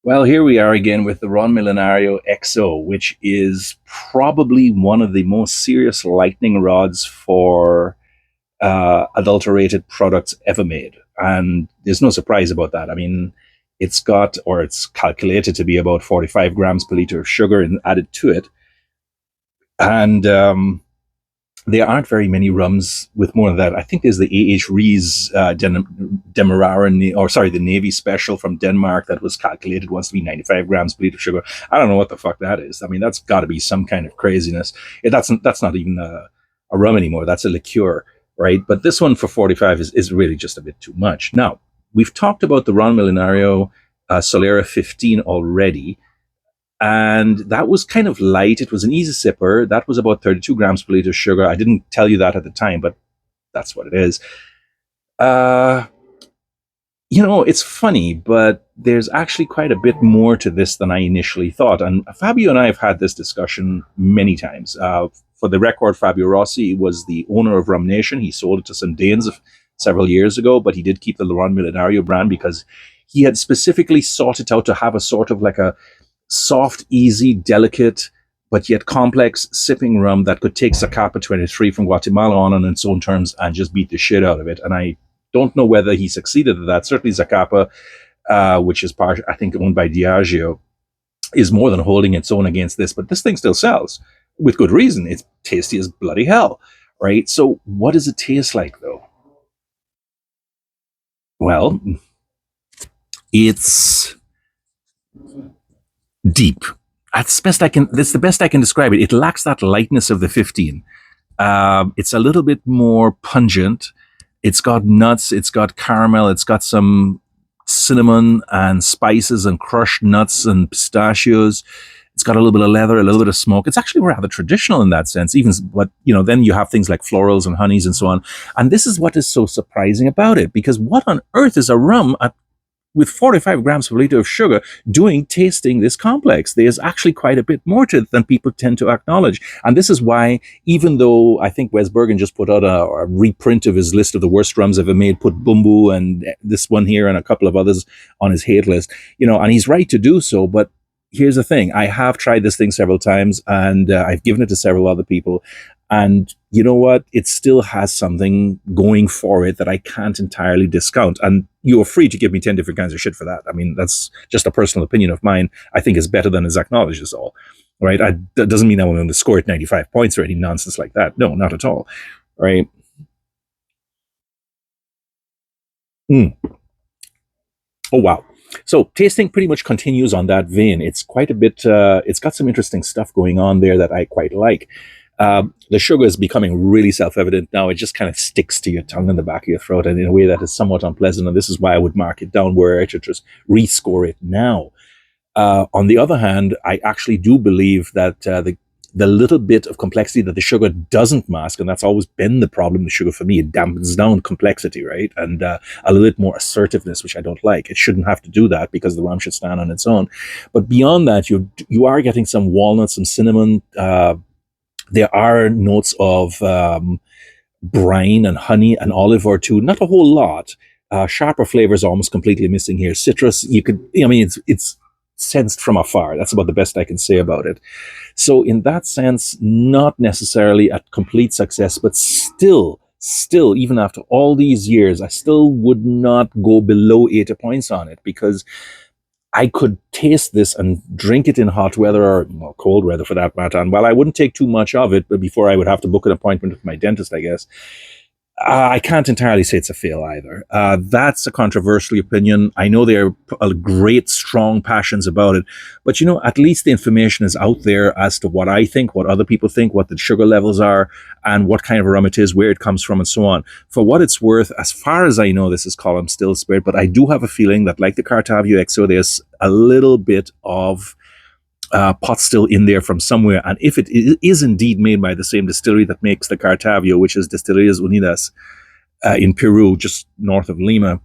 Well, here we are again with the Ron Millonario XO, which is probably one of the most serious lightning rods for adulterated products ever made. And there's no surprise about that. I mean, it's calculated to be about 45 grams per liter of sugar added to it. And there aren't very many rums with more than that. I think there's the A.H. Rees Demerara, or sorry, the Navy Special from Denmark that was calculated once to be 95 grams per liter of sugar. I don't know what the fuck that is. I mean, that's got to be some kind of craziness. That's not even a rum anymore. That's a liqueur, right? But this one for 45 is really just a bit too much. Now, we've talked about the Ron Millonario Solera 15 already. And that was kind of light. It was an easy sipper. That was about 32 grams per liter sugar. I didn't tell you that at the time, but that's what it is. Uh, it's funny, but there's actually quite a bit more to this than I initially thought. And Fabio and I have had this discussion many times. For the record, Fabio Rossi was the owner of Rum Nation. He sold it to some Danes several years ago, but he did keep the Ron Millonario brand because he had specifically sought it out to have a sort of like a soft, easy, delicate, but yet complex sipping rum that could take Zacapa 23 from Guatemala on its own terms and just beat the shit out of it. And I don't know whether he succeeded at that. Certainly Zacapa, which is I think, owned by Diageo, is more than holding its own against this. But this thing still sells, with good reason. It's tasty as bloody hell, right? So what does it taste like, though? Well, it's deep. That's the best I can describe it. It lacks that lightness of the 15. It's a little bit more pungent. It's got nuts. It's got caramel. It's got some cinnamon and spices and crushed nuts and pistachios. It's got a little bit of leather, a little bit of smoke. It's actually rather traditional in that sense. But then you have things like florals and honeys and so on. And this is what is so surprising about it, because what on earth is a rum with 45 grams per liter of sugar tasting this complex? There's actually quite a bit more to it than people tend to acknowledge. And this is why, even though I think Wes Bergen just put out a reprint of his list of the worst rums ever made, put Bumbu and this one here and a couple of others on his hate list, and he's right to do so. But here's the thing. I have tried this thing several times, and I've given it to several other people. And you know what? It still has something going for it that I can't entirely discount. And you're free to give me 10 different kinds of shit for that. I mean, that's just a personal opinion of mine. I think it's better than is acknowledged is all, right? That doesn't mean I'm going to score it 95 points or any nonsense like that. No, not at all, right? Mm. Oh, wow. So tasting pretty much continues on that vein. It's quite a bit, it's got some interesting stuff going on there that I quite like. The sugar is becoming really self-evident now. It just kind of sticks to your tongue in the back of your throat, and in a way that is somewhat unpleasant. And this is why I would mark it down, where I should just rescore it now. On the other hand, I actually do believe that the little bit of complexity that the sugar doesn't mask, and that's always been the problem with sugar for me, it dampens down complexity, right? And a little bit more assertiveness, which I don't like. It shouldn't have to do that because the rum should stand on its own. But beyond that, you are getting some walnuts, some cinnamon. There are notes of brine and honey and olive or two. Not a whole lot. Sharper flavors almost completely missing here. Citrus, it's sensed from afar. That's about the best I can say about it. So in that sense, not necessarily a complete success, but still, even after all these years, I still would not go below 80 points on it, because I could taste this and drink it in hot weather, or cold weather for that matter. And while I wouldn't take too much of it, but before I would have to book an appointment with my dentist, I guess, I can't entirely say it's a fail either. That's a controversial opinion. I know there are great, strong passions about it, but at least the information is out there as to what I think, what other people think, what the sugar levels are, and what kind of a rum it is, where it comes from, and so on. For what it's worth, as far as I know, this is column still spirit, but I do have a feeling that, like the Cartavio XO, there's a little bit of pot still in there from somewhere. And if it is indeed made by the same distillery that makes the Cartavio, which is Distillerías Unidas in Peru, just north of Lima,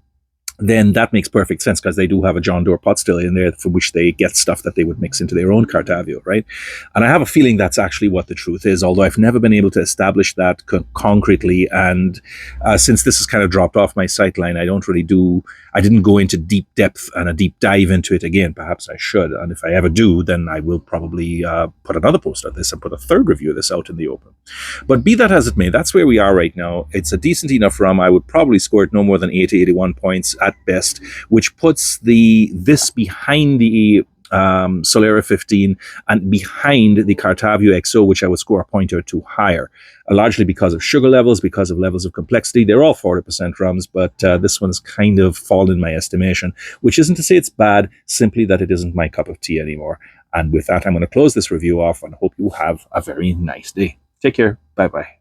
then that makes perfect sense because they do have a John Doerr pot still in there from which they get stuff that they would mix into their own Cartavio, right? And I have a feeling that's actually what the truth is, although I've never been able to establish that concretely. And since this has kind of dropped off my sightline, I didn't go into deep depth and a deep dive into it again. Perhaps I should. And if I ever do, then I will probably put another post on this and put a third review of this out in the open. But be that as it may, that's where we are right now. It's a decent enough rum. I would probably score it no more than 80, 81 points at best, which puts this behind the Solera 15 and behind the Cartavio XO, which I would score a point or two higher, largely because of sugar levels, because of levels of complexity. They're all 40% rums, but this one's kind of fallen in my estimation, which isn't to say it's bad, simply that it isn't my cup of tea anymore. And with that, I'm going to close this review off and hope you have a very nice day. Take care. Bye-bye.